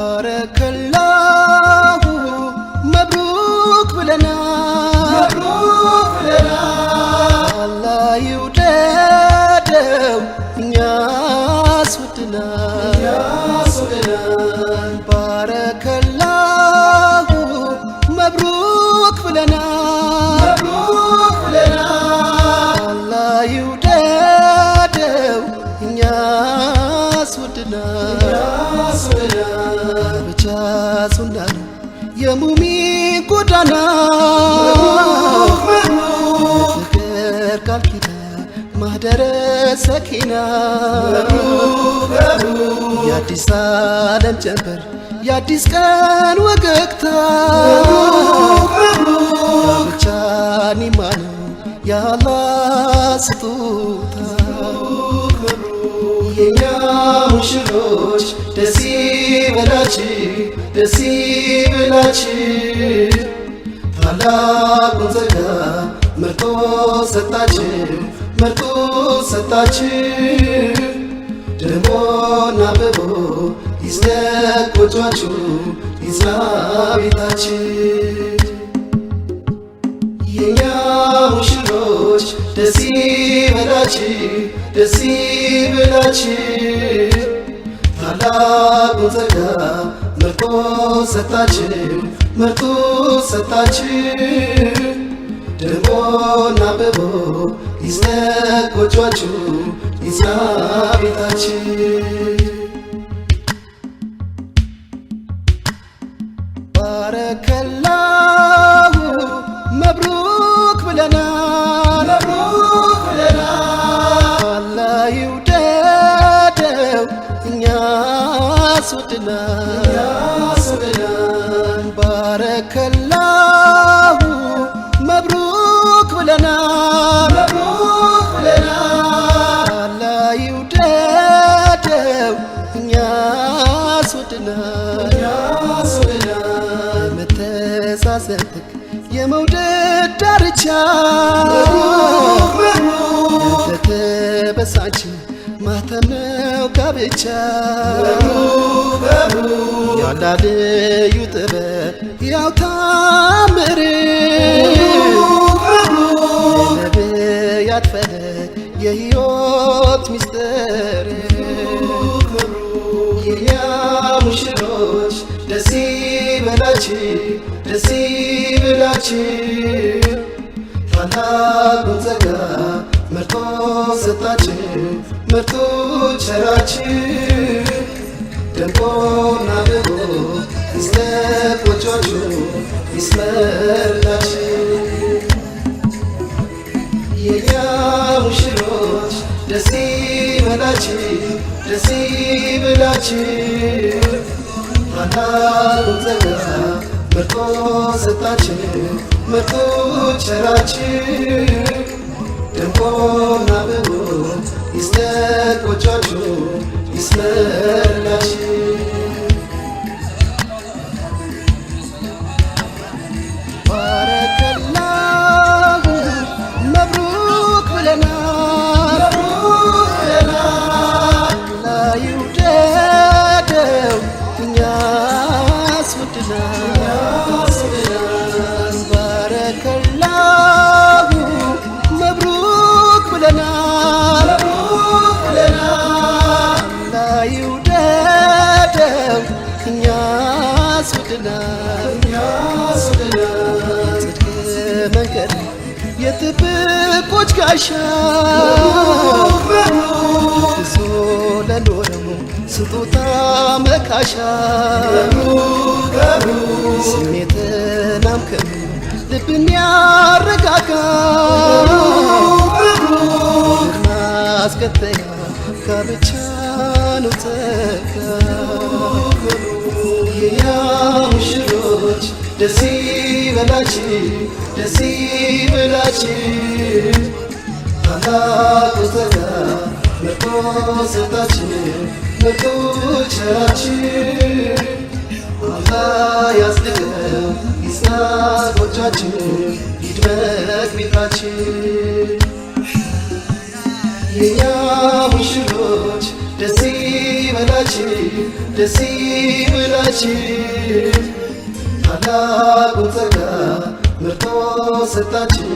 ባረከላሁ መብሩክ ብለናል አላህ ይውደደው እኛስ ወድናል ባረከላሁ መብሩክ ብለናል አላህ ይውደደው እኛስ ወድናል ብቻ ሱና ነው የሙሚን ጎዳና ፍቅር ቃል ኪዳን ማህደረ ሰኪና የአዲስ ዓለም ጀንበር የአዲስ ቀን ወገግታ ብቻ ኒማ ነው የአላህ ስጦታ የኛ ሙሽሮች ደስ ይበላችሁ ደስ ይበላችሁ ታላቁን ጸጋ መርጦ ሰጣችሁ ደሞና አብቦ ይስደቅ ጎጇችሁ ይጽና ቤታችሁ የኛ ሙሽሮች ደስ ይበላችሁ ታላቁን ጸጋ መርጦ ሰጣችሁ ደሞና አብቦ ይስደቅ ጎጇችሁ ይጽና ቤታችሁ ባረከላሁ መብሩክ ብለናል አላህ ይውደደው እኛስ ወድናል ባረከላሁ መብሩክ ብለናል አላህ ይውደደው እኛስ ወድናል የመተሳሰብ የመውደድ ዳርቻ የተበሳች ማተም ነው ጋብቻ ያላ ልዩ ጥበብ ያው ታምር የነቢያት ፈለግ የሕይወት ሚስጥር የኛ ሙሽሮች ደስ ይበላችሁ ታላቁን ጸጋ መርጦ ቸራችሁ ደምቆና አብቦ ይስደቅ ጎጇችሁ ይስመርላችሁ የኛ ሙሽሮች ደስ ይበላችሁ ታላቁን ጸጋ መርጦ ቸራችሁ ደምቆና አብቦ ይስደቅ ጎጇችሁ ይስመርላችሁ ባረከላሁ መብሩክ ብለናል አላህ ይውደደው እኛስ ወድናል ባረከላሁ መብሩክ ብለናል አላህ ይውደደው እኛስ ወድናል ጽድቅ መንገድ የጥብቆች ጋሻ ብዙ ለኖረው ስጦታ መካሻ ስሜትን አምክኖ ልብን ያረጋጋ ማስከተያ ጋብቻ ነው ጸጋ የኛ ሙሽሮች ደስ ይበላችሁ ታላቁን ጸጋ መርጦ ቸራችሁ አላህ ያስደገው ይጽና ጎጇችሁ ይድመቅ ቤታችሁ የኛ ሙሽሮች ደስ ይበላችሁ ደስ ይበላችሁ ታላቁ ጸጋ መርጦ ሰጣችሁ